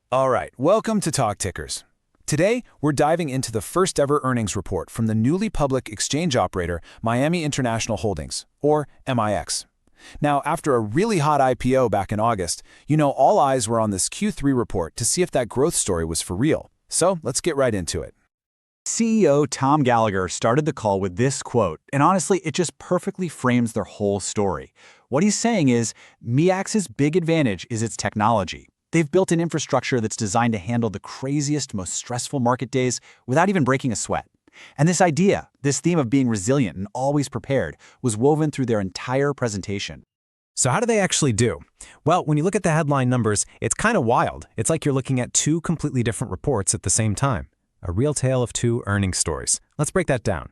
All right, welcome to Talk Tickers. Today, we're diving into the first ever earnings report from the newly public exchange operator Miami International Holdings, or MIX. Now, after a really hot IPO back in August, all eyes were on this Q3 report to see if that growth story was for real. So let's get right into it. CEO Tom Gallagher started the call with this quote, and honestly, it just perfectly frames their whole story. What he's saying is, MIAX's big advantage is its technology. They've built an infrastructure that's designed to handle the craziest, most stressful market days without even breaking a sweat. And this idea, this theme of being resilient and always prepared, was woven through their entire presentation. So how do they actually do? Well, when you look at the headline numbers, it's kind of wild. It's like you're looking at two completely different reports at the same time. A real tale of two earnings stories. Let's break that down.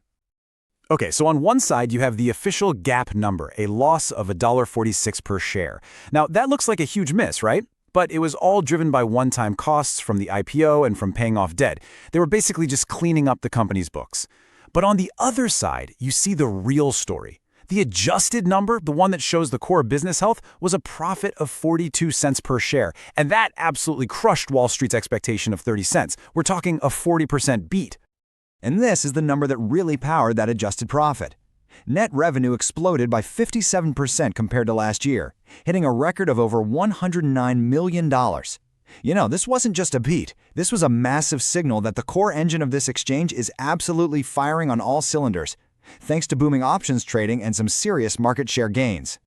Okay, so on one side, you have the official GAAP number, a loss of $1.46 per share. Now, that looks like a huge miss, right? But it was all driven by one-time costs from the IPO and from paying off debt. They were basically just cleaning up the company's books. But on the other side, you see the real story. The adjusted number, the one that shows the core business health, was a profit of 42 cents per share. And that absolutely crushed Wall Street's expectation of 30 cents. We're talking a 40% beat. And this is the number that really powered that adjusted profit. Net revenue exploded by 57% compared to last year, hitting a record of over $109 million. This wasn't just a beat. This was a massive signal that the core engine of this exchange is absolutely firing on all cylinders, thanks to booming options trading and some serious market share gains.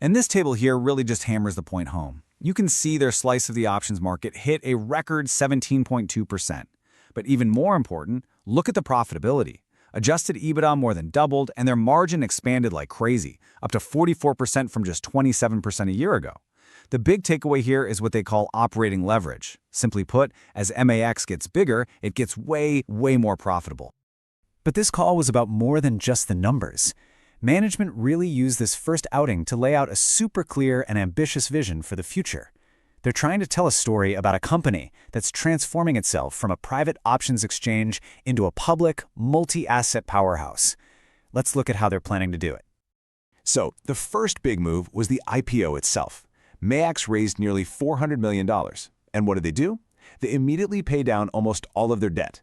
And this table here really just hammers the point home. You can see their slice of the options market hit a record 17.2%. But even more important, look at the profitability. Adjusted EBITDA more than doubled, and their margin expanded like crazy, up to 44% from just 27% a year ago. The big takeaway here is what they call operating leverage. Simply put, as MAX gets bigger, it gets way, way more profitable. But this call was about more than just the numbers. Management really used this first outing to lay out a super clear and ambitious vision for the future. They're trying to tell a story about a company that's transforming itself from a private options exchange into a public, multi-asset powerhouse. Let's look at how they're planning to do it. So, the first big move was the IPO itself. MIAX raised nearly $400 million. And what did they do? They immediately paid down almost all of their debt.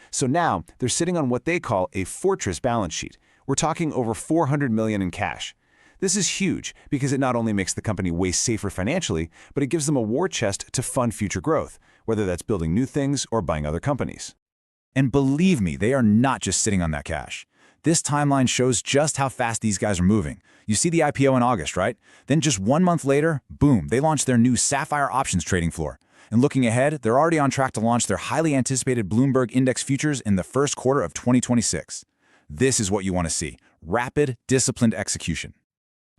So now, they're sitting on what they call a fortress balance sheet. We're talking over $400 million in cash. This is huge because it not only makes the company way safer financially, but it gives them a war chest to fund future growth, whether that's building new things or buying other companies. And believe me, they are not just sitting on that cash. This timeline shows just how fast these guys are moving. You see the IPO in August, right? Then just 1 month later, boom, they launched their new Sapphire options trading floor. And looking ahead, they're already on track to launch their highly anticipated Bloomberg index futures in the first quarter of 2026. This is what you want to see: rapid, disciplined execution.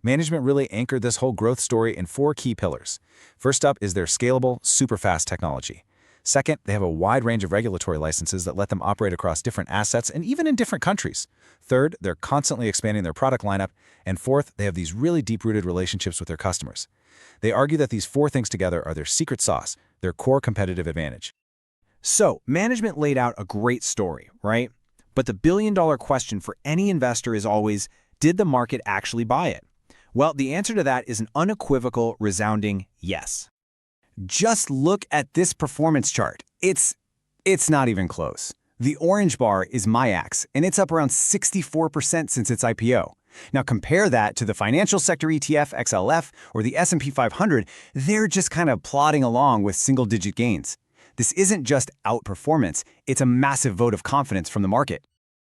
Management really anchored this whole growth story in 4 key pillars. First up is their scalable, super fast technology. Second, they have a wide range of regulatory licenses that let them operate across different assets and even in different countries. Third, they're constantly expanding their product lineup. And fourth, they have these really deep-rooted relationships with their customers. They argue that these 4 things together are their secret sauce, their core competitive advantage. So, management laid out a great story, right? But the billion-dollar question for any investor is always, did the market actually buy it? Well, the answer to that is an unequivocal, resounding yes. Just look at this performance chart. It's not even close. The orange bar is MIAX, and it's up around 64% since its IPO. Now compare that to the financial sector ETF XLF or the S&P 500, they're just kind of plodding along with single-digit gains. This isn't just outperformance, it's a massive vote of confidence from the market.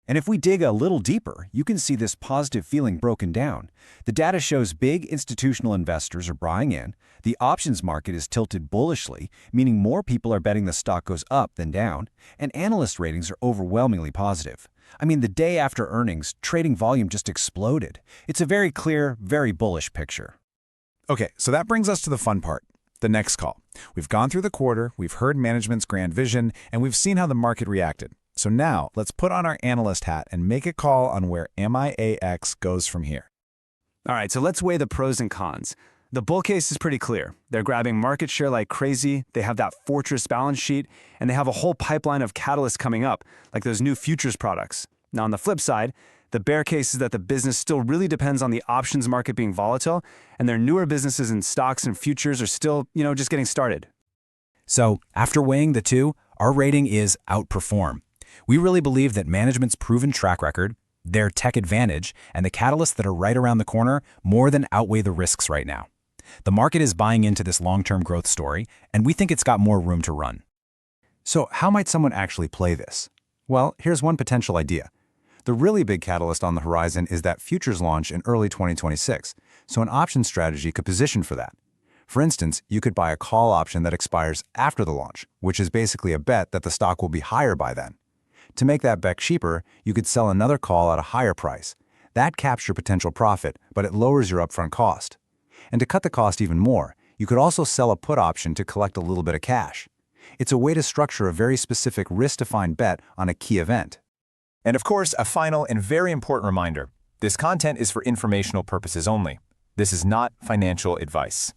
And if we dig a little deeper, you can see this positive feeling broken down. The data shows big institutional investors are buying in, the options market is tilted bullishly, meaning more people are betting the stock goes up than down, and analyst ratings are overwhelmingly positive. I mean, the day after earnings, trading volume just exploded. It's a very clear, very bullish picture. Okay, so that brings us to the fun part, the next call. We've gone through the quarter, we've heard management's grand vision, and we've seen how the market reacted. So now, let's put on our analyst hat and make a call on where MIAX goes from here. All right, so let's weigh the pros and cons. The bull case is pretty clear. They're grabbing market share like crazy, they have that fortress balance sheet, and they have a whole pipeline of catalysts coming up, like those new futures products. Now on the flip side, the bear case is that the business still really depends on the options market being volatile, and their newer businesses in stocks and futures are still, just getting started. So, after weighing the two, our rating is outperform. We really believe that management's proven track record, their tech advantage, and the catalysts that are right around the corner more than outweigh the risks right now. The market is buying into this long-term growth story, and we think it's got more room to run. So how might someone actually play this? Well, here's one potential idea. The really big catalyst on the horizon is that futures launch in early 2026, so an option strategy could position for that. For instance, you could buy a call option that expires after the launch, which is basically a bet that the stock will be higher by then. To make that bet cheaper, you could sell another call at a higher price. That caps your potential profit, but it lowers your upfront cost. And to cut the cost even more, you could also sell a put option to collect a little bit of cash. It's a way to structure a very specific risk-defined bet on a key event. And of course, a final and very important reminder. This content is for informational purposes only. This is not financial advice.